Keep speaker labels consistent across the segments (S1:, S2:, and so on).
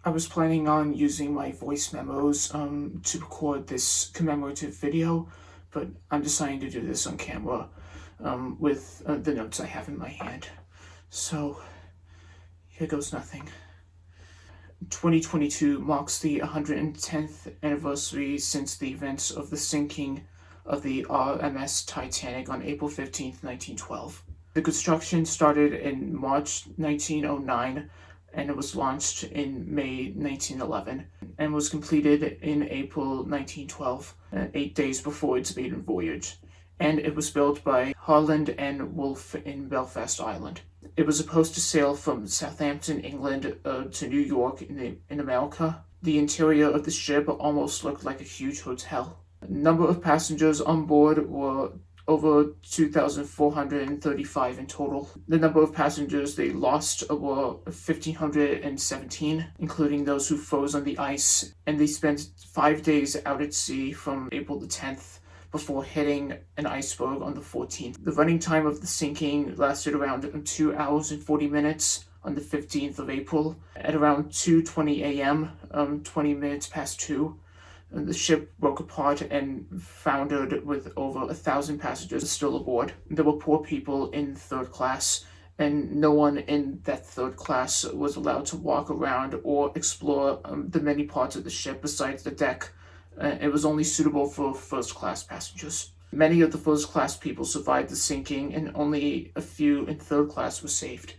S1: I was planning on using my voice memos to record this commemorative video, but I'm deciding to do this on camera with the notes I have in my hand. So, here goes nothing. 2022 marks the 110th anniversary since the events of the sinking of the RMS Titanic on April 15th, 1912. The construction started in March 1909 and it was launched in May 1911 and was completed in April 1912, 8 days before its maiden voyage. And it was built by Harland and Wolff in Belfast, Ireland. It was supposed to sail from Southampton, England to New York in America. The interior of the ship almost looked like a huge hotel. The number of passengers on board were over 2,435 in total. The number of passengers they lost were 1,517, including those who froze on the ice, and they spent 5 days out at sea from April the 10th before hitting an iceberg on the 14th. The running time of the sinking lasted around 2 hours and 40 minutes on the 15th of April. At around 2:20 a.m., 20 minutes past 2, the ship broke apart and foundered with over 1,000 passengers still aboard. There were poor people in third class, and no one in that third class was allowed to walk around or explore the many parts of the ship besides the deck. It was only suitable for first class passengers. Many of the first class people survived the sinking, and only a few in third class were saved.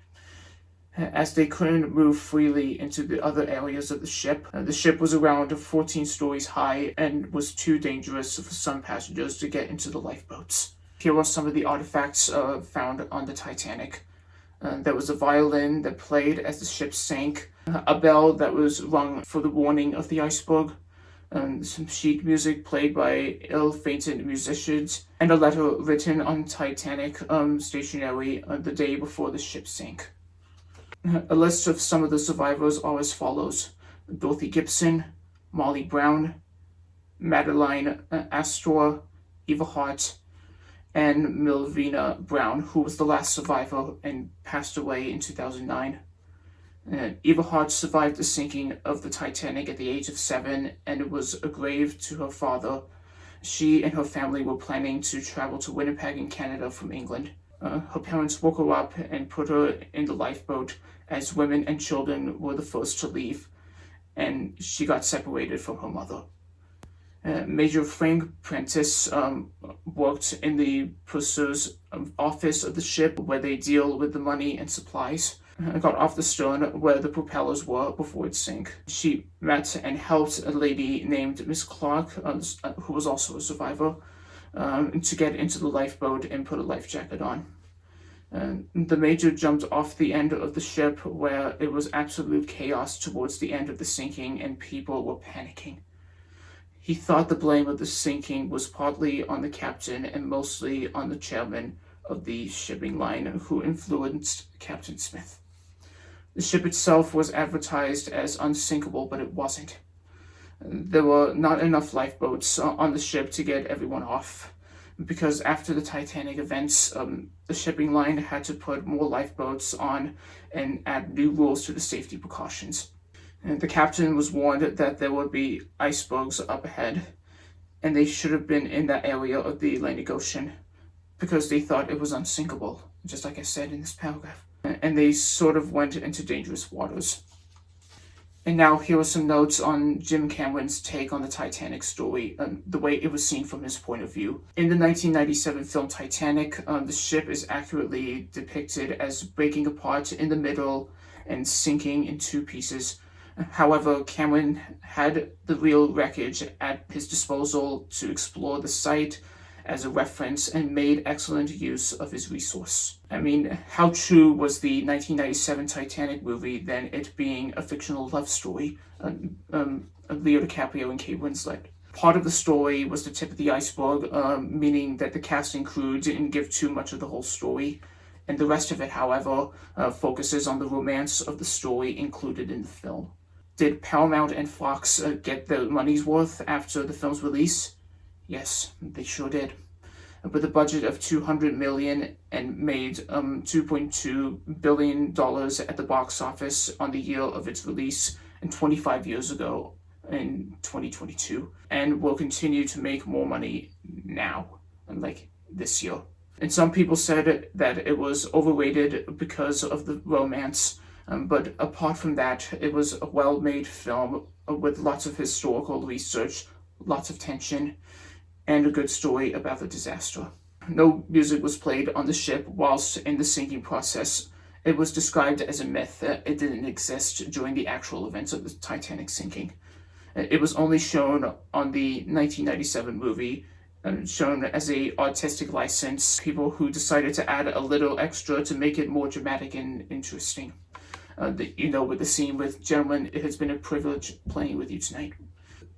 S1: As they couldn't move freely into the other areas of the ship was around 14 stories high and was too dangerous for some passengers to get into the lifeboats. Here are some of the artifacts found on the Titanic. There was a violin that played as the ship sank, a bell that was rung for the warning of the iceberg, some sheet music played by ill-fated musicians, and a letter written on Titanic stationery the day before the ship sank. A list of some of the survivors are as follows: Dorothy Gibson, Molly Brown, Madeline Astor, Eva Hart, and Milvina Brown, who was the last survivor and passed away in 2009. Eva Hart survived the sinking of the Titanic at the age of 7, and it was a grave to her father. She and her family were planning to travel to Winnipeg in Canada from England. Her parents woke her up and put her in the lifeboat as women and children were the first to leave, and she got separated from her mother. Major Frank Prentice worked in the purser's office of the ship where they deal with the money and supplies. Got off the stern where the propellers were before it sank. She met and helped a lady named Miss Clark, who was also a survivor, to get into the lifeboat and put a life jacket on. The major jumped off the end of the ship where it was absolute chaos towards the end of the sinking and people were panicking. He thought the blame of the sinking was partly on the captain and mostly on the chairman of the shipping line who influenced Captain Smith. The ship itself was advertised as unsinkable, but it wasn't. There were not enough lifeboats on the ship to get everyone off, because after the Titanic events, the shipping line had to put more lifeboats on and add new rules to the safety precautions. And the captain was warned that there would be icebergs up ahead, and they should have been in that area of the Atlantic Ocean, because they thought it was unsinkable, just like I said in this paragraph. And they sort of went into dangerous waters. And now here are some notes on Jim Cameron's take on the Titanic story, the way it was seen from his point of view. In the 1997 film Titanic, the ship is accurately depicted as breaking apart in the middle and sinking in 2 pieces. However, Cameron had the real wreckage at his disposal to explore the site as a reference and made excellent use of his resource. I mean, how true was the 1997 Titanic movie than it being a fictional love story, Leo DiCaprio and Kate Winslet? Part of the story was the tip of the iceberg, meaning that the cast and crew didn't give too much of the whole story, and the rest of it, however, focuses on the romance of the story included in the film. Did Paramount and Fox get their money's worth after the film's release? Yes, they sure did. With a budget of $200 million and made $2.2 billion at the box office on the year of its release, and 25 years ago in 2022, and will continue to make more money now, like this year. And some people said that it was overrated because of the romance, but apart from that, it was a well-made film with lots of historical research, lots of tension, and a good story about the disaster. No music was played on the ship whilst in the sinking process. It was described as a myth that it didn't exist during the actual events of the Titanic sinking. It was only shown on the 1997 movie, shown as a artistic license, people who decided to add a little extra to make it more dramatic and interesting. With the scene with "Gentlemen, it has been a privilege playing with you tonight."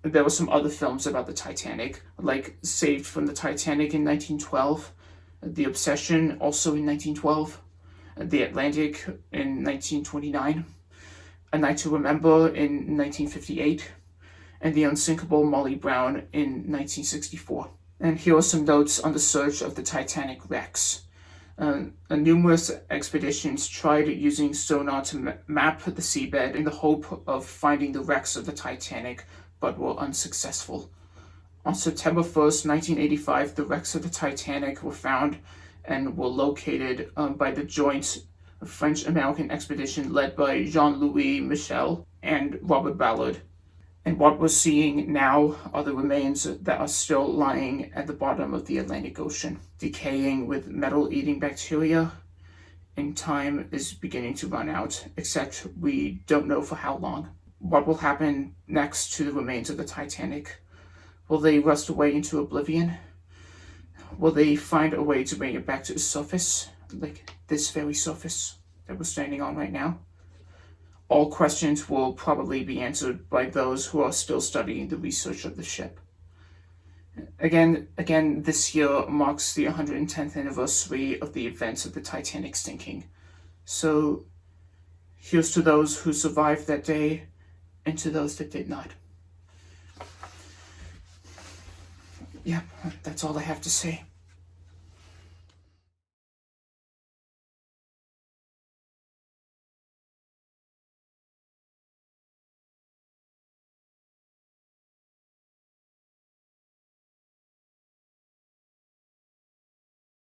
S1: There were some other films about the Titanic, like Saved from the Titanic in 1912, The Obsession also in 1912, The Atlantic in 1929, A Night to Remember in 1958, and The Unsinkable Molly Brown in 1964. And here are some notes on the search of the Titanic wrecks. Numerous expeditions tried using sonar to map the seabed in the hope of finding the wrecks of the Titanic, but were unsuccessful. On September 1st, 1985, the wrecks of the Titanic were found and were located by the joint French-American expedition led by Jean-Louis Michel and Robert Ballard. And what we're seeing now are the remains that are still lying at the bottom of the Atlantic Ocean, decaying with metal-eating bacteria, and time is beginning to run out, except we don't know for how long. What will happen next to the remains of the Titanic? Will they rust away into oblivion? Will they find a way to bring it back to the surface, like this very surface that we're standing on right now? All questions will probably be answered by those who are still studying the research of the ship. Again, this year marks the 110th anniversary of the events of the Titanic sinking. So here's to those who survived that day and to those that did not. Yeah, that's all I have to say.